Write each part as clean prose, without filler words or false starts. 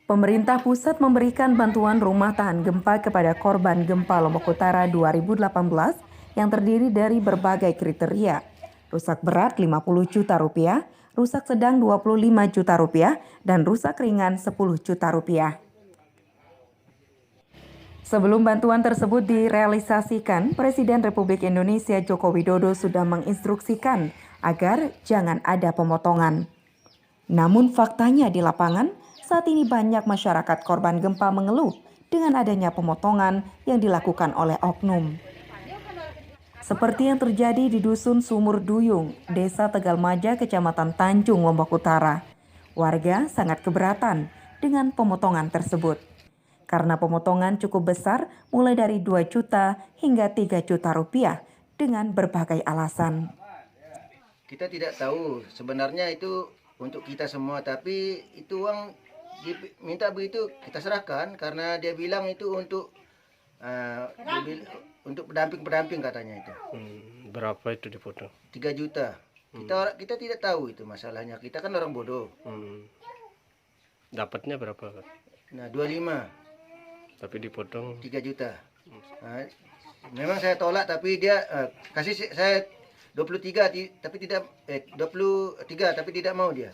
Pemerintah pusat memberikan bantuan rumah tahan gempa kepada korban gempa Lombok Utara 2018 yang terdiri dari berbagai kriteria. Rusak berat 50 juta rupiah, rusak sedang 25 juta rupiah, dan rusak ringan 10 juta rupiah. Sebelum bantuan tersebut direalisasikan, Presiden Republik Indonesia Joko Widodo sudah menginstruksikan agar jangan ada pemotongan. Namun faktanya di lapangan, saat ini banyak masyarakat korban gempa mengeluh dengan adanya pemotongan yang dilakukan oleh oknum. Seperti yang terjadi di Dusun Sumur Duyung, Desa Tegalmaja, Kecamatan Tanjung, Lombok Utara. Warga sangat keberatan dengan pemotongan tersebut. Karena pemotongan cukup besar, mulai dari 2 juta hingga 3 juta rupiah dengan berbagai alasan. Kita tidak tahu sebenarnya itu untuk kita semua, tapi itu uang minta begitu kita serahkan karena dia bilang itu untuk pendamping katanya itu. Berapa itu dipotong? 3 juta. Kita tidak tahu itu masalahnya. Kita kan orang bodoh. Dapatnya berapa? Nah, 25. Tapi dipotong 3 juta. Nah, memang saya tolak tapi dia kasih saya 23 tapi tidak 23 tapi tidak mau dia.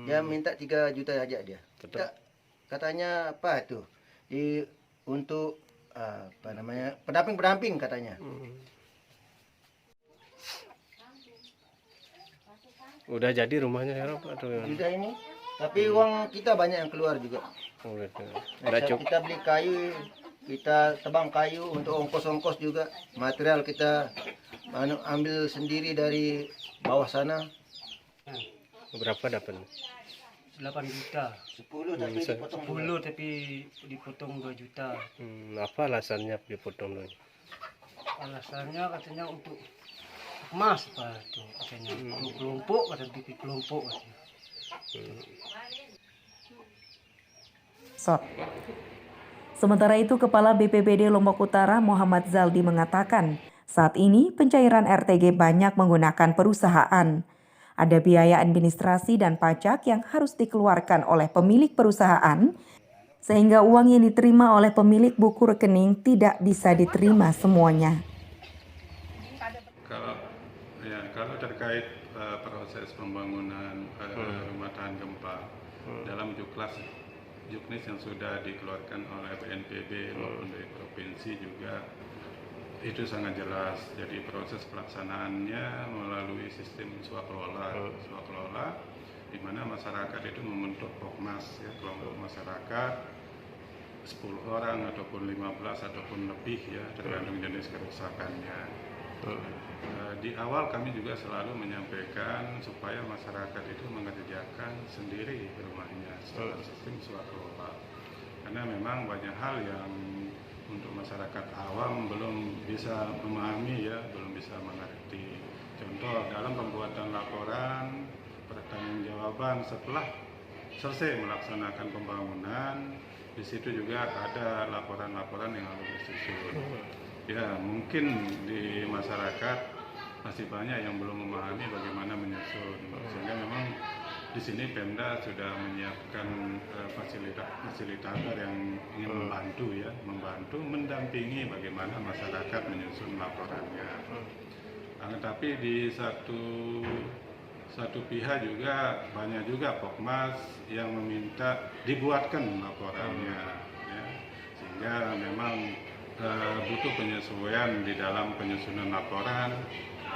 Dia minta 3 juta aja dia. Katanya apa itu? Untuk apa namanya? Pendamping katanya. Udah jadi rumahnya ya, atau Sudah ini. Tapi uang kita banyak yang keluar juga. Kita beli kayu, kita tebang kayu untuk ongkos-ongkos juga. Material kita ambil sendiri dari bawah sana. Berapa dapat? 8 juta. 10 tapi dipotong 10 tapi dipotong 2 juta. Apa alasannya dipotong dulu? Alasannya katanya untuk emas apa itu katanya. Untuk kelompok, kata bikin kelompok katanya. Sementara itu, Kepala BPBD Lombok Utara Muhammad Zaldi mengatakan, saat ini pencairan RTG banyak menggunakan perusahaan. Ada biaya administrasi dan pajak yang harus dikeluarkan oleh pemilik perusahaan, sehingga uang yang diterima oleh pemilik buku rekening tidak bisa diterima semuanya. Kalau terkait proses pembangunan rumah tahan gempa dalam juknis yang sudah dikeluarkan oleh BNPB maupun dari provinsi juga itu sangat jelas. Jadi proses pelaksanaannya melalui sistem swakelola, di mana masyarakat itu membentuk pokmas, ya, kelompok masyarakat 10 orang ataupun 15 ataupun lebih, ya, tergantung jenis kerusakannya. Di awal kami juga selalu menyampaikan supaya masyarakat itu mengerjakan sendiri rumahnya secara sistem swakelola, karena memang banyak hal yang untuk masyarakat awam belum bisa memahami, ya, belum bisa mengerti. Contoh dalam pembuatan laporan pertanggungjawaban setelah selesai melaksanakan pembangunan, di situ juga ada laporan-laporan yang harus disusun. Ya, mungkin di masyarakat masih banyak yang belum memahami bagaimana menyusun, sehingga memang di sini Pemda sudah menyiapkan fasilitator yang ingin membantu mendampingi bagaimana masyarakat menyusun laporannya. Tapi di satu pihak juga banyak juga Pokmas yang meminta dibuatkan laporannya, ya, sehingga memang butuh penyesuaian di dalam penyusunan laporan.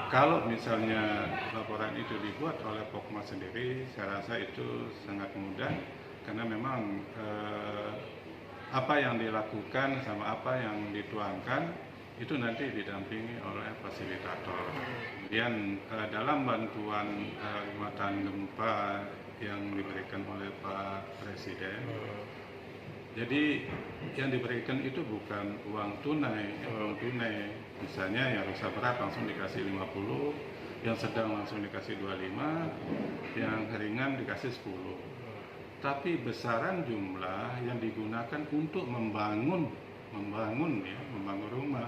Kalau misalnya laporan itu dibuat oleh Pokmas sendiri, saya rasa itu sangat mudah, karena memang apa yang dilakukan sama apa yang dituangkan itu nanti didampingi oleh fasilitator. Kemudian dalam bantuan rumah tahan gempa yang diberikan oleh Pak Presiden, jadi yang diberikan itu bukan uang tunai, misalnya yang rusak berat langsung dikasih 50, yang sedang langsung dikasih 25, yang ringan dikasih 10. Tapi besaran jumlah yang digunakan untuk membangun rumah.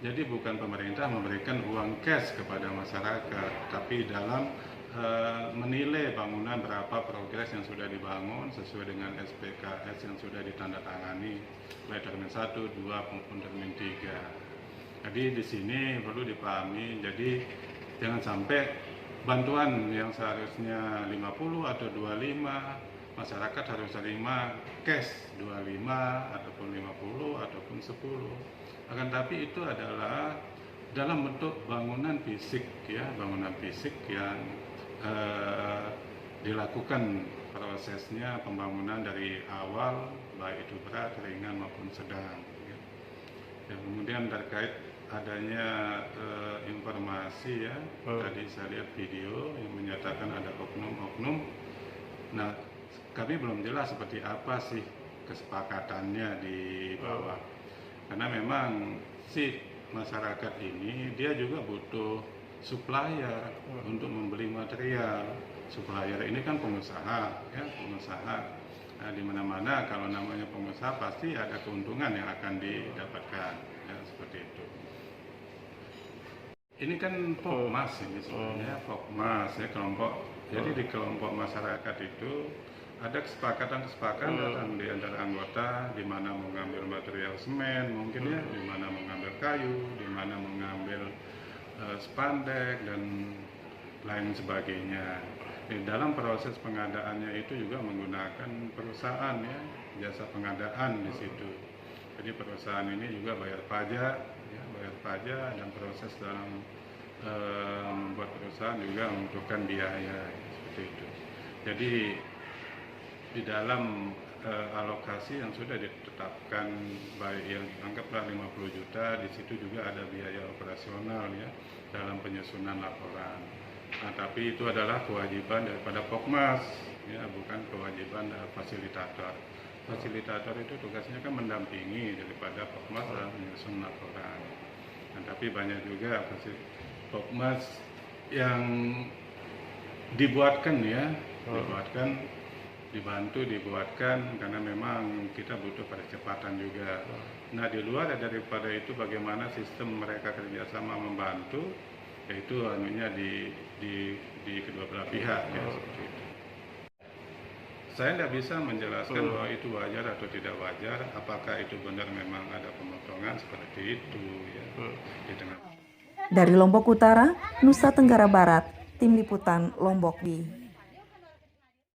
Jadi bukan pemerintah memberikan uang cash kepada masyarakat, tapi dalam menilai bangunan berapa progres yang sudah dibangun sesuai dengan SPKS yang sudah ditandatangani baik termin 1, 2 maupun termin 3. Jadi di sini perlu dipahami, jadi jangan sampai bantuan yang seharusnya 50 atau 25 masyarakat harus terima cash 25 ataupun 50 ataupun 10. Akan tapi itu adalah dalam bentuk bangunan fisik ya, bangunan fisik yang dilakukan prosesnya pembangunan dari awal baik itu berat, ringan maupun sedang ya. Dan kemudian terkait adanya informasi ya, tadi saya lihat video yang menyatakan ada oknum-oknum. Nah, kami belum jelas seperti apa sih kesepakatannya di bawah, karena memang si masyarakat ini dia juga butuh supplier untuk membeli material. Supplier ini kan pengusaha ya, pengusaha. Nah, di mana-mana kalau namanya pengusaha pasti ada keuntungan yang akan didapatkan ya, seperti itu. Ini kan Pokmas ini sebenarnya, Pokmas ya, kelompok. Jadi di kelompok masyarakat itu ada kesepakatan di antara anggota di mana mengambil material semen mungkin ya, di mana mengambil kayu, di mana mengambil spandek dan lain sebagainya. Di dalam proses pengadaannya itu juga menggunakan perusahaan ya, jasa pengadaan di situ. Jadi perusahaan ini juga bayar pajak, ya, bayar pajak dan proses dalam membuat perusahaan juga membutuhkan biaya seperti itu. Jadi di dalam alokasi yang sudah ditetapkan baik yang anggaplah 50 juta, di situ juga ada biaya operasional ya dalam penyusunan laporan. Nah, tapi itu adalah kewajiban daripada Pokmas ya, bukan kewajiban fasilitator. Fasilitator itu tugasnya kan mendampingi daripada Pokmas dalam menyusun laporan. Nah, tapi banyak juga Pokmas yang dibuatkan ya, dibuatkan karena memang kita butuh percepatan juga. Nah, di luar daripada itu bagaimana sistem mereka kerjasama membantu, yaitu anunya di kedua belah pihak ya, seperti itu. Saya tidak bisa menjelaskan bahwa itu wajar atau tidak wajar, apakah itu benar memang ada pemotongan seperti itu ya di tengah. Dari Lombok Utara, Nusa Tenggara Barat, Tim Liputan Lombok B.